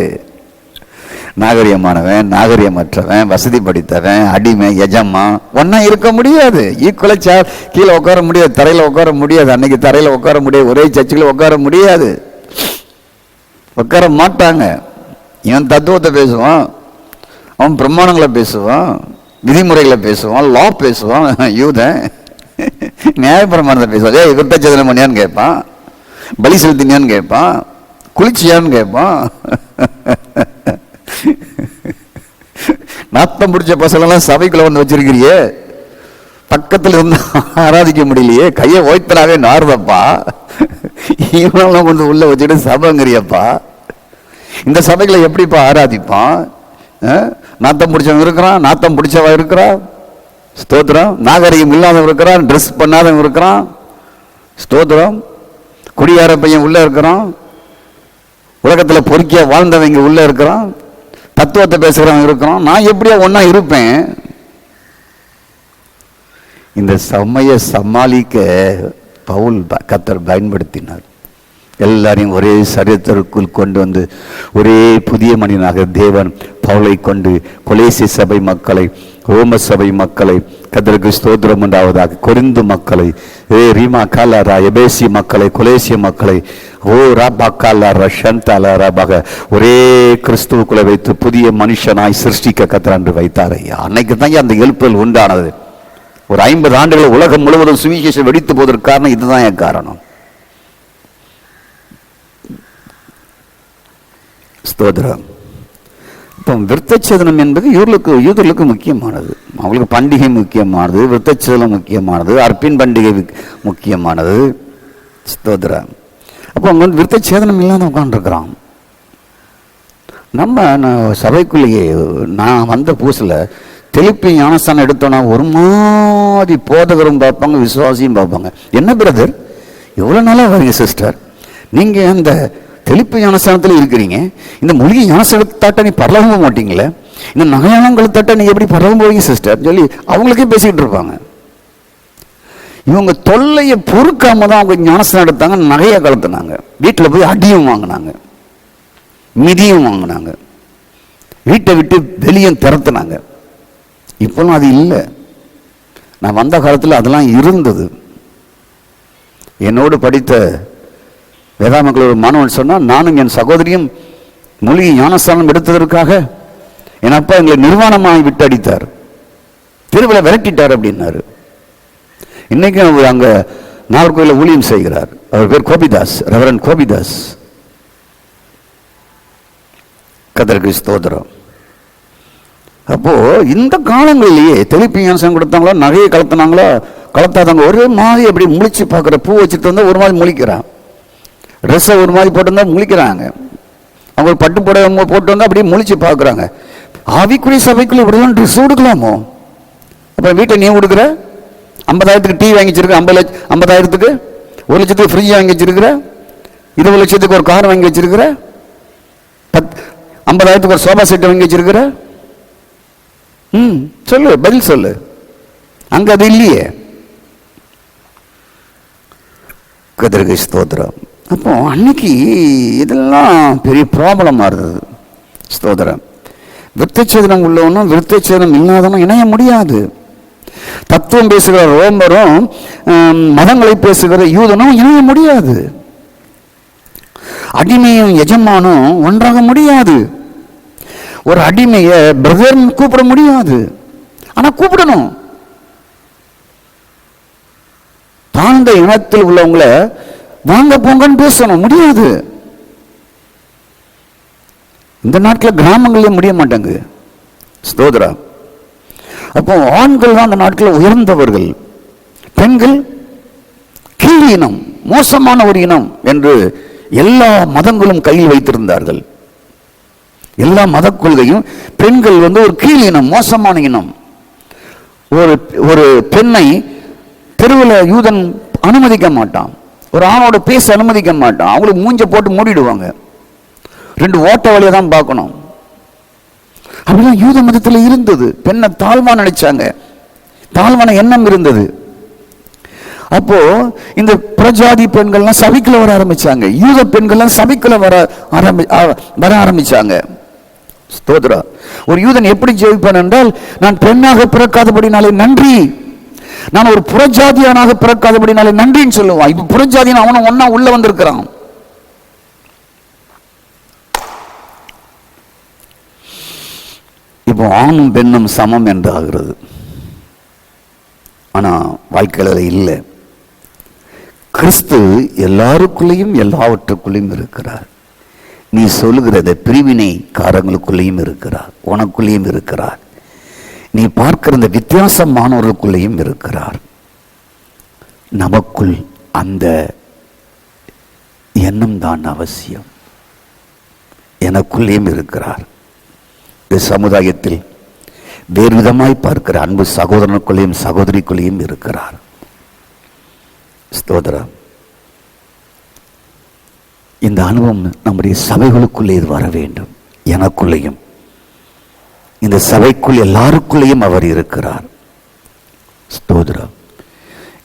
நாகரிகமானவன், நாகரிகமற்றவன், வசதி படித்தவன், அடிமை, எஜமா ஒன்னா இருக்க முடியாது. ஈக்குவலா கீழே உட்கார முடியாது, தரையில உட்கார முடியாது. அன்னைக்கு தரையில உட்கார முடியாது, ஒரே சர்ச்சுக்குள்ள உட்கார முடியாது, உட்கார மாட்டாங்க. இவன் தத்துவத்தை பேசுவான், அவன் பிரமாணங்களை பேசுவான், விதிமுறைகளை பேசுவான், லா பேசுவான். யூதன் நியாயப்பிரமாணத்தை பேசுவான். ஏய், விருத்தச்சேதனம் பண்ணியான்னு கேட்பான், பலி செலுத்தினியான்னு கேட்பான், குளிச்சியான்னு கேட்பான். நாத்தம் பிடிச்ச பசங்களெல்லாம் சபைக்குள்ள வந்து வச்சிருக்கிறியே, பக்கத்தில் இருந்து ஆராதிக்க முடியலையே, கையை ஓய்த்தலாவே நார்தப்பா, இவனெல்லாம் கொண்டு உள்ள வச்சுட்டு சபைங்கிறியப்பா. இந்த சபைகளை எப்படிப்பா ஆராதிப்பான்? நாத்தம் பிடிச்சவன் இருக்கிறான், நாத்தம் பிடிச்சவன் இருக்கிறான், ஸ்தோத்திரம். நாகரிகம் இல்லாதவன் இருக்கிறான், ட்ரெஸ் பண்ணாதவன் இருக்கிறான், ஸ்தோத்திரம். குடியார பையன் உள்ள இருக்கிறான், உலகத்தில் பொறுக்கிய வாழ்ந்தவங்க உள்ள இருக்கிறான், தத்துவத்தை பேசுகிறவன் இருக்கிறான். நான் எப்படியா ஒன்னா இருப்பேன்? இந்த சமய சமாளிக்க பவுல் கர்த்தர் பயன்படுத்தினார். எல்லாரையும் ஒரே சரீரத்திற்குள் கொண்டு வந்து ஒரே புதிய மனிதனாக தேவன் பவுலை கொண்டு கொலேசி சபை மக்களை, ரோம சபை மக்களை, கர்த்தருக்கு ஸ்தோத்திரம் உண்டாவதாக, கொரிந்து மக்களை, ரீமா காலாரா, எபேசி மக்களை, கொலேசிய மக்களை, ஓ ராபா காலாரா, ஷந்தாலாராபாக ஒரே கிறிஸ்துவுக்குள்ளே வைத்து புதிய மனுஷனாய் சிருஷ்டிக்க கர்த்தர் என்று வைத்தார். அன்னைக்கு தான் அந்த எழுப்புதல் உண்டானது. ஒரு 50 ஆண்டுகள் உலகம் முழுவதும் சுவிசேஷம் வெடித்து போவதற்கு காரணம் இதுதான் என் காரணம். ஸ்தோத்திரம். இப்போ விருத்தச்சேதனம் என்பது யூதர்களுக்கு முக்கியமானது. அவங்களுக்கு பண்டிகை முக்கியமானது, விருத்தச்சேதனம் முக்கியமானது, அர்ப்பின் பண்டிகை முக்கியமானது. ஸ்தோத்திரம். அப்போ அவங்க வந்து விருத்தச்சேதனம் இல்லாத உட்காந்துருக்குறான். நம்ம சபைக்குள்ளேயே நான் வந்த புதுசில் தெளிப்பி ஞானஸ்தானம் எடுத்தோன்னா ஒரு மாதிரி போதகரும் பார்ப்பாங்க, விசுவாசியும் பார்ப்பாங்க. என்ன பிரதர் எவ்வளோ நாளாக வரீங்க சிஸ்டர், நீங்கள் அந்த தெளிப்பு ஞானஸ்தானத்தில் இருக்கிறீங்க, இந்த மூலிகை ஞானஸ்தானத்தாட்ட நீ பரலவும் போக மாட்டீங்களே, இந்த நகையானங்களுத்தாட்ட நீ எப்படி பரலவும் போவீங்க சிஸ்டர் சொல்லி அவங்களுக்கே பேசிக்கிட்டு இருப்பாங்க. இவங்க தொல்லையை பொறுக்காம தான் அவங்க ஞானஸ்தானம் எடுத்தாங்க, நகையை கலத்துனாங்க, வீட்டில் போய் அடியும் வாங்கினாங்க, மிதியும் வாங்கினாங்க, வீட்டை விட்டு வெளியும் திறத்துனாங்க. இப்போலாம் அது இல்லை. நான் வந்த காலத்தில் அதெல்லாம் இருந்தது. என்னோடு படித்த வேதாமக்கள் ஒரு மாணவன் சொன்னால், நானும் என் சகோதரியும் மூலிகை ஞானஸ்தானம் எடுத்ததற்காக என் அப்பா எங்களை நிர்வாணமாகி விட்டு அடித்தார், திருவிழா விரட்டிட்டார் அப்படின்னாரு. இன்னைக்கு அவர் அங்கே நாகர்கோயிலில் ஊழியம் செய்கிறார். அவர் பேர் கோபிதாஸ், ரெவரண்ட் கோபிதாஸ். கர்த்தருக்கு ஸ்தோத்திரம். அப்போ இந்த காலங்களிலேயே தெளிப்பு ஞானஸ்தானம் கொடுத்தாங்களோ, நகையை கலத்தினாங்களோ கலத்தாதவங்க ஒரே மாதிரி அப்படி முழிச்சு பார்க்குற, பூ வச்சுட்டு வந்தால் ஒரு மாதிரி முழிக்கிறான், ட்ரெஸ்ஸை ஒரு மாதிரி போட்டு முழிக்கிறாங்க, அவங்க பட்டு புடவை போட்டு வந்தால் அப்படியே முழிச்சு பார்க்குறாங்க. ஆவிக்குரிய சபைக்குள்ள இப்படிலாம் ட்ரெஸ் கொடுக்கலாமோ? அப்புறம் வீட்டை நீ கொடுக்குற, 50,000க்கு டிவி வாங்கி வச்சிருக்க, 50,000க்கு 1 லட்சத்துக்கு ஃப்ரிட்ஜ் வாங்கி வச்சிருக்கிற, 20 லட்சத்துக்கு ஒரு கார் வாங்கி வச்சிருக்கிற, 50,000க்கு ஒரு சோஃபா செட் வாங்கி வச்சிருக்கிற, சொல்லு, பதில் சொல்லு. அங்க அது இல்லையே. கதிர்கை ஸ்தோத்திரம். அப்போ அன்னைக்கு இதெல்லாம் பெரிய ப்ராப்ளமா இருந்தது. ஸ்தோத்திரம். விருத்தச்சேதனம் உள்ளவனும் விருத்தச்சேதனம் இல்லாதவனும் இணைய முடியாது. தத்துவம் பேசுகிற ரோமரும் மதங்களை பேசுகிற யூதனும் இணைய முடியாது. அடிமையும் எஜமானும் ஒன்றாக முடியாது. ஒரு அடிமைய பிரதர் கூப்பிட முடியாது, ஆனா கூப்பிடணும். தாழ்ந்த இனத்தில் உள்ளவங்களை வாங்க போங்கன்னு பேசணும், முடியாது. இந்த நாட்டில் கிராமங்களே முடிய மாட்டாங்க. ஸ்தோத்ரா. அப்போ ஆண்கள் தான் அந்த நாட்டில் உயர்ந்தவர்கள், பெண்கள் கீழ் இனம், மோசமான ஒரு இனம் என்று எல்லா மதங்களும் கையில் வைத்திருந்தார்கள். எல்லா மத கொள்கையும் பெண்கள் ஒரு கீழ் இனம், மோசமான இனம். ஒரு பெண்ணை தெருவில் யூதன் அனுமதிக்க மாட்டான், ஒரு ஆணோட பேச அனுமதிக்க மாட்டான். அவங்களுக்கு மூஞ்ச போட்டு மூடிடுவாங்க, 2 ஓட்ட வழியை தான் பார்க்கணும். அப்படிதான் யூத மதத்தில் இருந்தது. பெண்ணை தாழ்வா நினைச்சாங்க, தாழ்வான எண்ணம் இருந்தது. அப்போ இந்த பிரஜாதி பெண்கள்லாம் சபைக்குள்ள வர ஆரம்பிச்சாங்க, யூத பெண்கள்லாம் சபைக்குள்ள வர ஆரம்பிச்சாங்க. ஸ்தோத்ரா. ஒரு யூதன் எப்படி ஜெயிப்பான் என்றால், நான் பெண்ணாக பிறக்காதபடினாலே நன்றி, நான் ஒரு புறஜாதியானாக பிறக்காதபடினாலே நன்றின்னு சொல்லுவான். இப்ப புறஜாதியான அவனும் ஒன்னா உள்ள வந்திருக்கிறான். இப்போ ஆணும் பெண்ணும் சமம் என்று ஆகிறது. ஆனா வாழ்க்கையில இல்லை. கிறிஸ்து எல்லாருக்குள்ளேயும் எல்லாவற்றுக்குள்ளேயும் இருக்கிறார். நீ சொல்லுகிற இந்த பிரிவினை காரங்களுக்குள்ளேயும் இருக்கிறார், உனக்குள்ளேயும் இருக்கிறார். நீ பார்க்கிற இந்த வித்தியாசமானவர்களுக்குள்ளேயும் இருக்கிறார். நமக்குள் அந்த எண்ணம் தான் அவசியம். எனக்குள்ளேயும் இருக்கிறார். இந்த சமுதாயத்தில் வேறு விதமாய் பார்க்கிற அன்பு சகோதரனுக்குள்ளேயும் சகோதரிக்குள்ளேயும் இருக்கிறார். ஸ்தோத்திரம். இந்த அனுபவம் நம்முடைய சபைகளுக்குள்ளே வர வேண்டும். எனக்குள்ளேயும் இந்த சபைக்குள் எல்லாருக்குள்ளேயும் அவர் இருக்கிறார். ஸ்தோத்திரம்.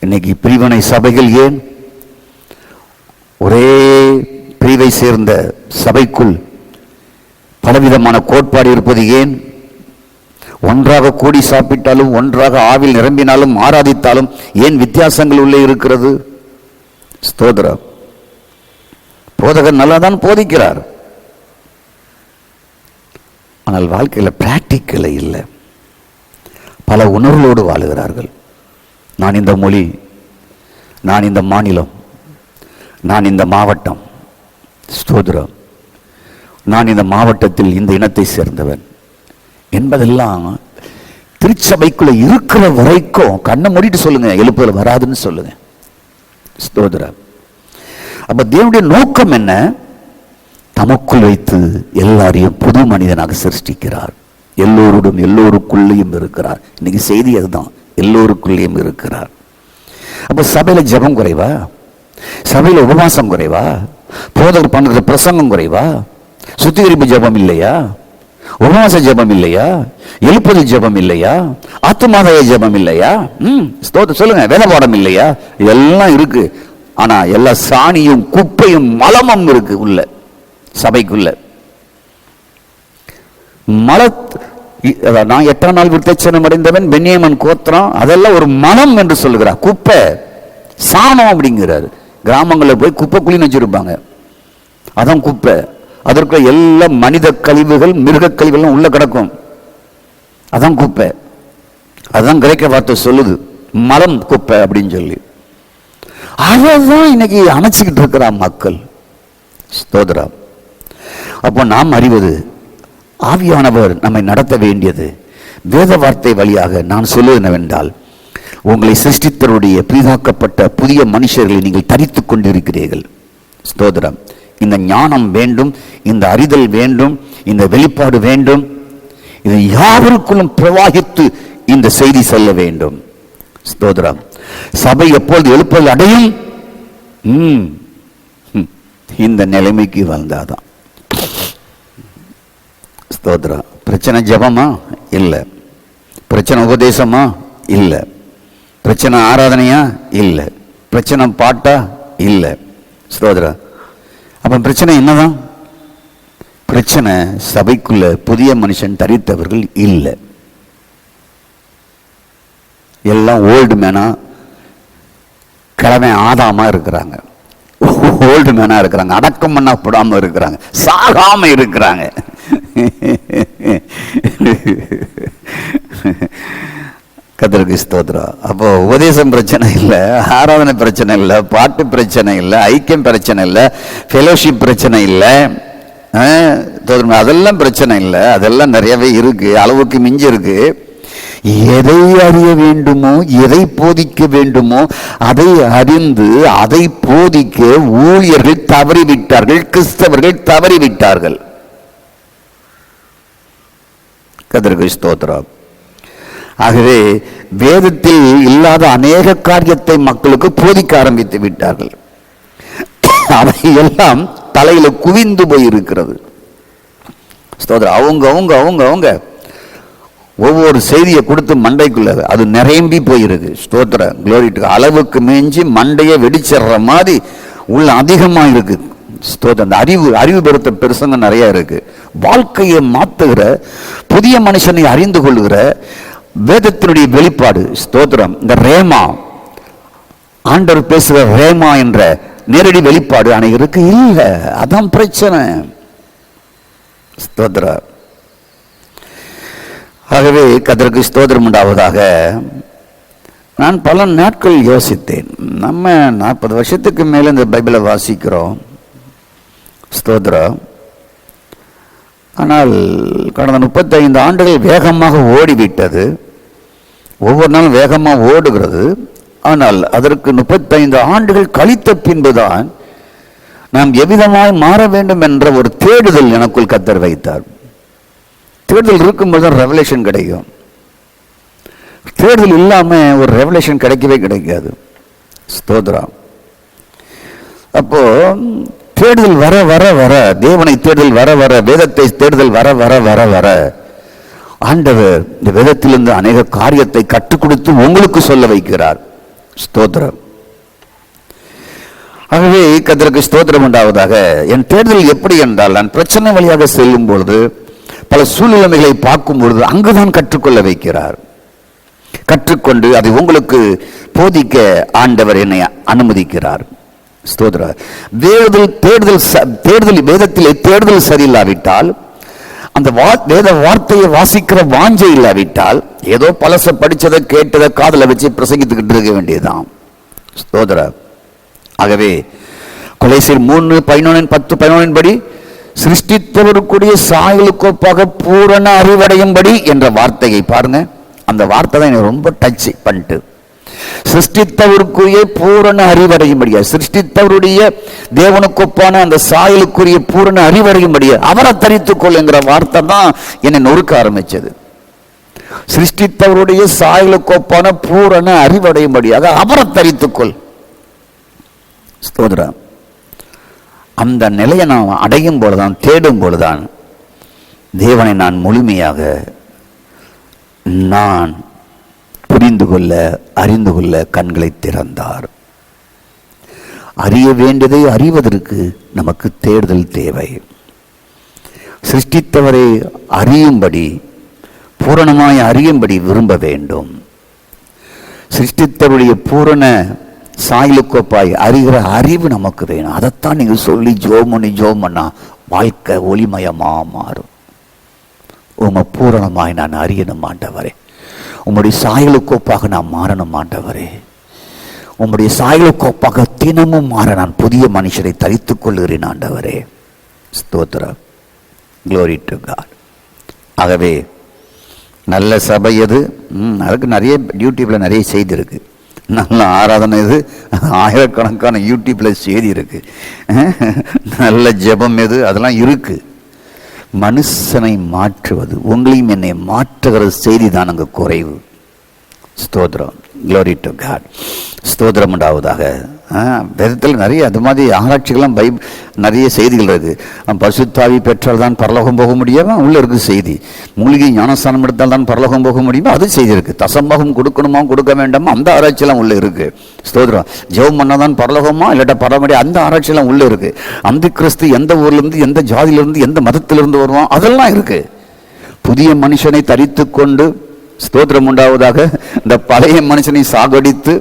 இன்னைக்கு பிரிவினை சபைகள் ஏன்? ஒரே பிரிவை சேர்ந்த சபைக்குள் பலவிதமான கோட்பாடு இருப்பது ஏன்? ஒன்றாக கூடி சாப்பிட்டாலும், ஒன்றாக ஆவில் நிரம்பினாலும், ஆராதித்தாலும் ஏன் வித்தியாசங்கள் உள்ளே இருக்கிறது? ஸ்தோத்திரம். போதகர் நல்லா தான் போதிக்கிறார், ஆனால் வாழ்க்கையில் பிராக்டிக்கல இல்லை. பல உணர்வுகளோடு வாழுகிறார்கள். நான் இந்த மொழி, நான் இந்த மாநிலம், நான் இந்த மாவட்டம், ஸ்தோத்திரம், நான் இந்த மாவட்டத்தில் இந்த இனத்தை சேர்ந்தவன் என்பதெல்லாம் திருச்சபைக்குள்ள இருக்கிற வரைக்கும் கண்ணை மூடிட்டு சொல்லுங்க, எழுப்புதல் வராதுன்னு சொல்லுங்க. ஸ்தோத்திரம். அப்ப தேவனுடைய நோக்கம் என்ன? தமக்குள் வைத்து எல்லாரையும் புது மனிதனாக சிருஷ்டிக்கிறார். எல்லோருடும் எல்லோருக்குள்ளேயும் இருக்கிறார். இன்னைக்கு செய்தி அதுதான், எல்லோருக்குள்ளேயும் இருக்கிறார். அப்ப சபையில ஜெபம் குறைவா? சபையில உபவாசம் குறைவா? போதகர் பண்ற பிரசங்கம் குறைவா? சுத்திகரிப்பு ஜெபம் இல்லையா? உபவாச ஜெபம் இல்லையா? எழுப்புதல் ஜெபம் இல்லையா? ஆத்துமாதாய ஜெபம் இல்லையா? சொல்லுங்க, வேத பாடம் இல்லையா? எல்லாம் இருக்கு. ஆனா எல்லா சாணியும் குப்பையும் மலமும் இருக்கு உள்ள சபைக்குள்ள. மல நான் 8ஆம் நாள் விருத்தச்சேதனம் அடைந்தவன், பென்யமீன் கோத்திரம், அதெல்லாம் ஒரு மலம் என்று சொல்லுகிறார். குப்பை சாணம் அப்படிங்கிறார். கிராமங்களில் போய் குப்பை குழின்னு வச்சிருப்பாங்க, அதான் குப்பை. அதற்கு எல்லா மனித கழிவுகள், மிருக கழிவுகள் உள்ள கிடக்கும், அதான் குப்பை. அதுதான் கிரேக்க வார்த்தை சொல்லுது, மலம் குப்பை அப்படின்னு சொல்லி. அதான் இன்னைக்கு அணைச்சிக்கிட்டு இருக்கிற மக்கள். ஸ்தோத்திரம். அப்போ நாம் அறிவது, ஆவியானவர் நம்மை நடத்த வேண்டியது வேத வார்த்தை வழியாக. நான் சொல்லுவது என்னவென்றால், உங்களை சிருஷ்டித்தருடைய புதிதாக்கப்பட்ட புதிய மனுஷர்களை நீங்கள் தரித்துக் கொண்டிருக்கிறீர்கள். ஸ்தோத்திரம். இந்த ஞானம் வேண்டும், இந்த அறிதல் வேண்டும், இந்த வெளிப்பாடு வேண்டும். இது யாவருக்குள்ளும் பிரவாகித்து இந்த செய்தி செல்ல வேண்டும். ஸ்தோத்திரம். சபை எப்பொழுது எழுப்புதல் அடையும்? இந்த நிலைமைக்கு வந்தாதான். ஸ்தோத்திரம். பிரச்சனை ஜெபமா? இல்லை. பிரச்சனை உபதேசமா? இல்லை. பிரச்சனை ஆராதனையா? இல்லை. பிரச்சனை பாட்டா? இல்லை. ஸ்தோத்திரம். அப்ப பிரச்சனை என்னதான்? பிரச்சனை சபைக்குள்ள புதிய மனுஷன் தரித்தவர்கள் இல்லை. எல்லாம் ஓல்டு மேனா, கிழமை ஆதாமா இருக்கிறாங்க. ஓல்டு மேனா இருக்கிறாங்க, அடக்கம் பண்ணப்படாம இருக்கிறாங்க, சாகாம இருக்கிறாங்க. கர்த்தருக்கு ஸ்தோத்திரம். அப்போ உபதேசம் பிரச்சனை இல்லை, ஆராதனை பிரச்சனை இல்லை, பாட்டு பிரச்சனை இல்லை, ஐக்கியம் பிரச்சனை இல்லை, ஃபெலோஷிப் பிரச்சனை இல்லை, அதெல்லாம் பிரச்சனை இல்லை. அதெல்லாம் நிறையவே இருக்கு, அளவுக்கு மிஞ்சி இருக்கு. எதை அறிய வேண்டுமோ, எதை போதிக்க வேண்டுமோ அதை அறிந்து அதை போதிக்க ஊழியர்கள் தவறிவிட்டார்கள், கிறிஸ்தவர்கள் தவறிவிட்டார்கள். கர்த்தருக்கு ஸ்தோத்திரம். ஆகவே வேதத்தில் இல்லாத அநேக காரியத்தை மக்களுக்கு போதிக்க ஆரம்பித்து விட்டார்கள். அவை எல்லாம் தலையில குவிந்து போயிருக்கிறது. ஸ்தோத்திரம். அவங்க அவங்க அவங்க அவங்க ஒவ்வொரு செய்தியை கொடுத்து மண்டைக்குள்ள அது நிரம்பி போயிருக்கு. ஸ்தோத்திரம். குளோரிட்டு அளவுக்கு மிஞ்சி மண்டையை வெடிச்சிடுற மாதிரி உள்ள அதிகமா இருக்கு. ஸ்தோத்திரம். அந்த அறிவு பெருத்த பெருசங்க நிறைய இருக்கு. வாழ்க்கையை மாத்துகிற, புதிய மனுஷனை அறிந்து கொள்ளுகிற வேதத்தினுடைய வெளிப்பாடு. ஸ்தோத்திரம். இந்த ரேமா, ஆண்டவர் பேசுகிற ரேமா என்ற நேரடி வெளிப்பாடு அனைவருக்கு இல்லை. அதான் பிரச்சனை. ஸ்தோத்திரம். ஆகவே கர்த்தருக்கு ஸ்தோத்திரம் உண்டாவதாக. நான் பல நாட்கள் யோசித்தேன். நம்ம 40 வருஷத்துக்கு மேல இந்த பைபிளை வாசிக்கிறோம். ஸ்தோத்திரம். ஆனால் கடந்த 35 ஆண்டுகள் வேகமாக ஓடிவிட்டது. ஒவ்வொரு நாளும் வேகமாக ஓடுகிறது. ஆனால் அதற்கு 35 ஆண்டுகள் கழித்த பின்புதான் நாம் எவ்விதமாய் மாற வேண்டும் என்ற ஒரு தேடுதல் எனக்குள் கர்த்தர் வைத்தார். தேடுதல் இருக்கும்போது தான் ரெவலேஷன் கிடைக்கும். தேடுதல் இல்லாம ஒரு ரெவலேஷன் கிடைக்கவே கிடைக்காது. ஸ்தோத்திரம். அப்போ தேடுதல் வர வர வர, தேவனை தேடுதல் வர வர, வேதத்தை தேடுதல் வர வர வர வர, ஆண்டவர் இந்த வேதத்திலிருந்து அநேக காரியத்தை கற்றுக் கொடுத்து உங்களுக்கு சொல்ல வைக்கிறார். ஸ்தோத்திரம். ஆகவே கர்த்தருக்கு ஸ்தோத்திரம் உண்டாவதாக. என் தேடுதல் எப்படி என்றால், நான் பிரச்சனை வழியாக செல்லும் பொழுது, பல சூழ்நிலைகளை பார்க்கும் பொழுது அங்குதான் கற்றுக்கொள்ள வைக்கிறார். கற்றுக்கொண்டு அதை உங்களுக்கு போதிக்க ஆண்டவர் என்னை அனுமதிக்கிறார். ஸ்தோத்திரம். தேடுதல் வேதத்திலே தேடுதல் சரியில்லாவிட்டால், அந்த வேத வார்த்தையை வாசிக்கிற வாஞ்சை இல்லாவிட்டால், ஏதோ பழச படிச்சதை கேட்டதை காதல வச்சு பிரசங்கித்துக்கிட்டு இருக்க வேண்டியதுதான். ஸ்தோத்திரம். ஆகவே கொலைசீர் 3:11-10-11 படி, சிருஷ்டித்தவருக்குரிய சாயலுக்கொப்பாக பூரண அறிவடையும்படி என்ற வார்த்தையை பாருங்க. அந்த வார்த்தை தான் எனக்கு ரொம்ப டச் பண்ணிட்டு, சிருஷ்டித்தவருக்குரிய பூரண அறிவடையும்படியா, சிருஷ்டித்தவருடைய தேவனுக்கொப்பான அந்த சாயலுக்குரிய பூரண அறிவடையும்படியா அவரை தரித்துக் கொள்ளுங்கிற வார்த்தை தான் என்னை நொறுக்க ஆரம்பிச்சது. சிருஷ்டித்தவருடைய சாயலுக்கொப்பான பூரண அறிவடையும்படியாக அவரை தரித்துக்கொள். ஸ்தோத்திரம். அந்த நிலையை நான் அடையும் பொழுதுதான், தேடும் பொழுதுதான் தேவனை நான் முழுமையாக நான் புரிந்து கொள்ள, அறிந்து கொள்ள கண்களை திறந்தார். அறிய வேண்டியதை அறிவதற்கு நமக்கு தேடுதல் தேவை. சிருஷ்டித்தவரை அறியும்படி, பூரணமாய் அறியும்படி விரும்ப வேண்டும். சிருஷ்டித்தவருடைய பூரண சாயலுக்கொப்பாய் அறிகிற அறிவு நமக்கு வேணும். அதைத்தான் நீங்க சொல்லி ஜோம் பண்ணா வாழ்க்கை ஒளிமயமா மாறும். உங்க பூரணமாய் நான் அறியணும் ஆண்டவரே, உம்முடைய சாயலுக்கொப்பாக நான் மாறணும் ஆண்டவரே, உம்முடைய சாயலுக்கொப்பாக தினமும் மாற நான் புதிய மனுஷரை தரித்துக் கொள்கிறேன் ஆண்டவரே. ஸ்தோத்திரம். Glory to God. ஆகவே நல்ல சபை எது? அதுக்கு நிறைய யூடியூப்ல நிறைய செய்தி இருக்கு. நல்ல ஆராதனை எது? ஆயிரக்கணக்கான யூடியூப்ல செய்தி இருக்கு. நல்ல ஜெபம் எது? அதெல்லாம் இருக்கு. மனுஷனை மாற்றுவது, உங்களையும் என்னை மாற்றுகிற செய்தி தான் அங்கு குறைவு. ஸ்தோத்திரம். Glory to God. ஸ்தோத்திரம் உண்டாவதாக. வேதத்தில் நிறைய அது மாதிரி ஆராய்ச்சிகள்லாம் நிறைய செய்திகள் இருக்குது. பரிசுத்தாவி பெற்றால் தான் பரலோகம் போக முடியாமல் உள்ளே இருக்குது செய்தி. மூலிகை ஞானஸ்தானம் எடுத்தால் தான் பரலோகம் போக முடியுமோ அது செய்தி இருக்குது. தசம்பகம் கொடுக்கணுமா கொடுக்க வேண்டாமா அந்த ஆராய்ச்சியெல்லாம் உள்ளே இருக்குது. ஸ்தோத்திரம். ஜெபம் பண்ணால் தான் பரலோகமா இல்லாட்டா பரவ முடியாது அந்த ஆராய்ச்சியெல்லாம் உள்ளே இருக்குது. அந்த கிறிஸ்து எந்த ஊர்லேருந்து எந்த ஜாதியிலேருந்து எந்த மதத்திலிருந்து வருவான் அதெல்லாம் இருக்குது. புதிய மனுஷனை தரித்து கொண்டு ஸ்தோத்திரம் உண்டாவதாக இந்த பழைய மனுஷனை சாகடித்து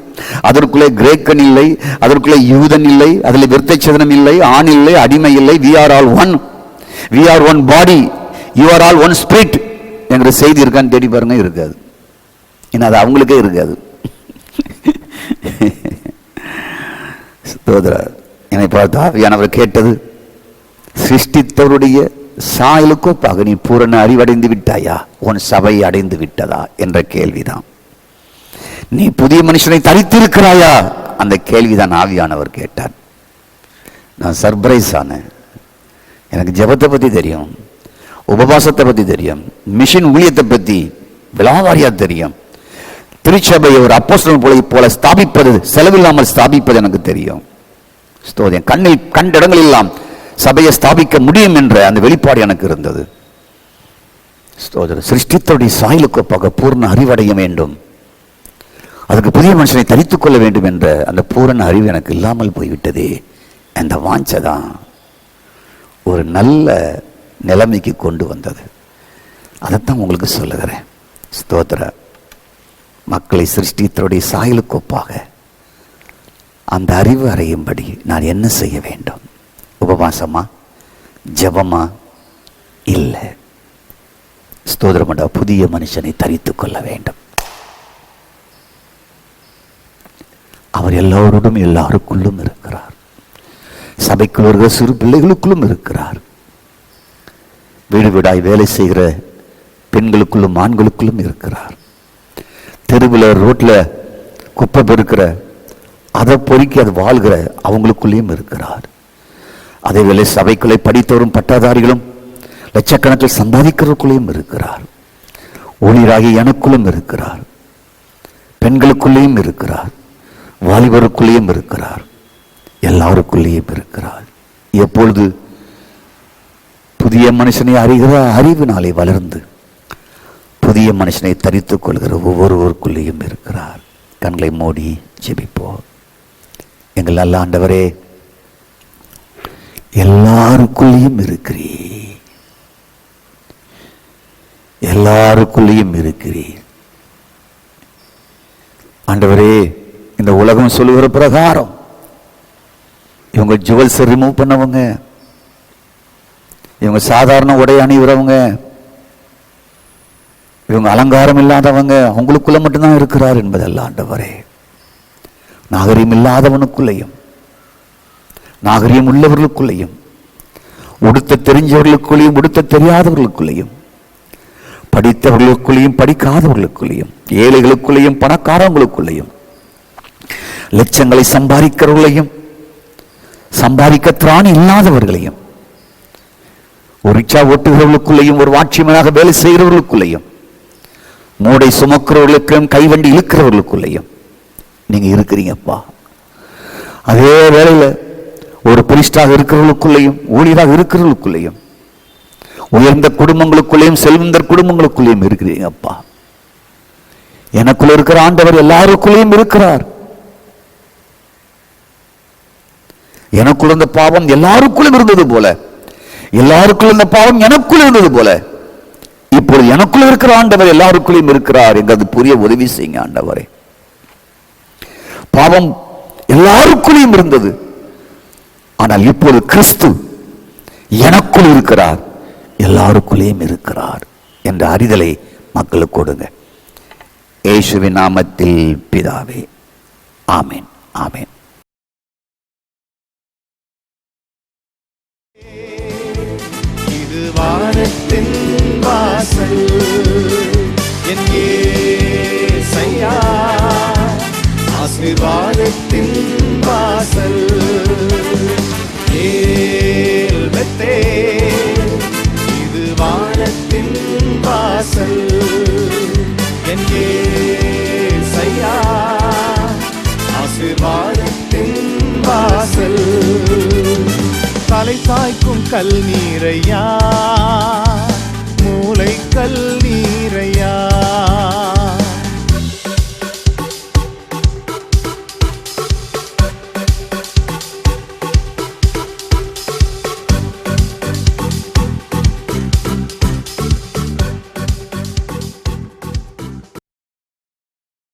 அதற்குள்ளே கிரேக்கன் இல்லை, அதற்குள்ளே யூதன் இல்லை, அதில் விருத்தச்சேதனம் இல்லை, ஆண் இல்லை, அடிமை இல்லை. we are all one, we are one body, you are all one spirit என்கிற செய்தி இருக்கான்னு தேடி பாருங்க. இருக்காது. ஏன்னா அது அவங்களுக்கே இருக்காது. ஸ்தோத்திரம். என்னை பார்த்து ஆவியானவர் கேட்டது, சிருஷ்டித்தவருடைய சாயலுக்கொப்பாக நீ பூரண அறிவடைந்து விட்டாயா, உன் சபை அடைந்து விட்டதா என்ற கேள்விதான். நீ புதிய மனுஷனை தரித்திருக்கிறாயா அந்த கேள்விதான் ஆவியானவர் கேட்டார். நான் சர்ப்ரைஸ் ஆனேன். எனக்கு ஜெபத்தை பற்றி தெரியும், உபவாசத்தை பற்றி தெரியும், மிஷன் ஊழியத்தை பற்றி விலாவாரியா தெரியும். திருச்சபையை ஒரு அப்போஸ்தலன் போல ஸ்தாபிப்பது, செலவில்லாமல் ஸ்தாபிப்பது எனக்கு தெரியும். ஸ்தோத்திரம். கண்ட இடங்களெல்லாம் சபையை ஸ்தாபிக்க முடியும் என்ற அந்த வெளிப்பாடு எனக்கு இருந்தது. சிருஷ்டித்தோடைய சாயலுக்கு பூர்ண அறிவடைய வேண்டும், அதுக்கு புதிய மனுஷனை தரித்துக் கொள்ள வேண்டும் என்ற அந்த பூரண அறிவு எனக்கு இல்லாமல் போய்விட்டதே. அந்த வாஞ்சை தான் ஒரு நல்ல நிலைமைக்கு கொண்டு வந்தது. அதைத்தான் உங்களுக்கு சொல்லுகிறேன். ஸ்தோத்திர. மக்களை சிருஷ்டித்தோடைய சாயலுக்கு ஒப்பாக அந்த அறிவு அறையும்படி நான் என்ன செய்ய வேண்டும்? உபவாசமா, ஜபமா? இல்லை. ஸ்தோத்திரமண்டா. புதிய மனுஷனை தரித்துக் கொள்ள வேண்டும். அவர் எல்லோரோடும் எல்லாருக்குள்ளும் இருக்கிறார். சபைக்குள் இருக்கிற சிறு பிள்ளைகளுக்குள்ளும் இருக்கிறார். வீடு வீடாய் வேலை செய்கிற பெண்களுக்குள்ளும் ஆண்களுக்குள்ளும் இருக்கிறார். தெருவில் ரோட்ல குப்பை பெருக்கிற அதை பொறுக்கி அது வாழ்கிற அவங்களுக்குள்ளேயும் இருக்கிறார். அதேவேளை சபைக்குள்ளே படித்தவரும் பட்டாதாரிகளும் லட்சக்கணக்கில் சம்பாதிக்கிறவர்களுக்குள்ளேயும் இருக்கிறார். ஊழியராகி எனக்குள்ளும் இருக்கிறார். பெண்களுக்குள்ளேயும் இருக்கிறார். வாலிபருக்குள்ளேயும் இருக்கிறார். எல்லாருக்குள்ளேயும் இருக்கிறார். எப்பொழுது புதிய மனுஷனை அறிகிற அறிவினாலே வளர்ந்து புதிய மனுஷனை தரித்துக் கொள்கிற ஒவ்வொருவருக்குள்ளேயும் இருக்கிறார். கண்களை மூடி ஜெபிப்போம். எங்கள் நல்ல ஆண்டவரே, எல்லாருக்குள்ளேயும் இருக்கிறீர், எல்லாருக்குள்ளேயும் இருக்கிறீர். ஆண்டவரே, இந்த உலகம் சொல்லுகிற பிரகாரம் இவங்க ஜுவல்ஸ் ரிமூவ் பண்ணவங்க, இவங்க சாதாரண உடை அணிகிறவங்க, இவங்க அலங்காரம் இல்லாதவங்க, அவங்களுக்குள்ள மட்டும்தான் இருக்கிறார் என்பதல்ல ஆண்டவரே. நாகரிகம் இல்லாதவனுக்குள்ளேயும் நாகரிகம் உள்ளவர்களுக்குள்ளேயும் உடுத்த தெரிஞ்சவர்களுக்குள்ளேயும் உடுத்த தெரியாதவர்களுக்குள்ளேயும் படித்தவர்களுக்குள்ளேயும் படிக்காதவர்களுக்குள்ளேயும் ஏழைகளுக்குள்ளேயும் பணக்காரவங்களுக்குள்ளேயும் லட்சங்களை சம்பாதிக்கிறவர்களையும் சம்பாதிக்க திராணி இல்லாதவர்களையும் ஒரு ரிக்ஷா ஓட்டுகிறவர்களுக்குள்ளேயும் ஒரு வாட்சியமனாக வேலை செய்கிறவர்களுக்குள்ளேயும் மூடை சுமக்கிறவர்களுக்கும் கைவண்டி இழுக்கிறவர்களுக்குள்ளேயும் நீங்க இருக்கிறீங்கப்பா. அதே வேளையில் ஒரு பிரிஸ்டாக இருக்கிறவர்களுக்குள்ளேயும் ஊழியராக இருக்கிறவர்களுக்குள்ளேயும் உயர்ந்த குடும்பங்களுக்குள்ளேயும் செல்வந்தர் குடும்பங்களுக்குள்ளேயும் இருக்கிறீங்கப்பா. எனக்குள்ள இருக்கிற ஆண்டவர் எல்லாருக்குள்ளேயும் இருக்கிறார். எனக்குள்ள இந்த பாவம் எல்லாருக்குள்ளும் இருந்தது போல, எல்லாருக்குள்ள இந்த பாவம் எனக்குள்ள இருந்தது போல, இப்பொழுது எனக்குள்ள இருக்கிற ஆண்டவர் எல்லாருக்குள்ளேயும் இருக்கிறார் என்கிறது புரிய உதவி செய்யுங்க ஆண்டவரே. பாவம் எல்லாருக்குள்ளேயும் இருந்தது, ஆனால் இப்போது கிறிஸ்து எனக்குள் இருக்கிறார், எல்லாருக்குள்ளேயும் இருக்கிறார் என்ற அறிதலை மக்களுக்கு கொடுங்க. இயேசுவின் நாமத்தில் பிதாவே, ஆமென், ஆமென். இது வானத்தின் வாசல், என் இயேசையா, ஆசீர்வாதத்தின் வாசல். இது வானத்தின் வாசல், என் இயேசையா. ஆசீர்வாதத்தின் வாசல். தலை சாய்க்கும் கல் நீரையா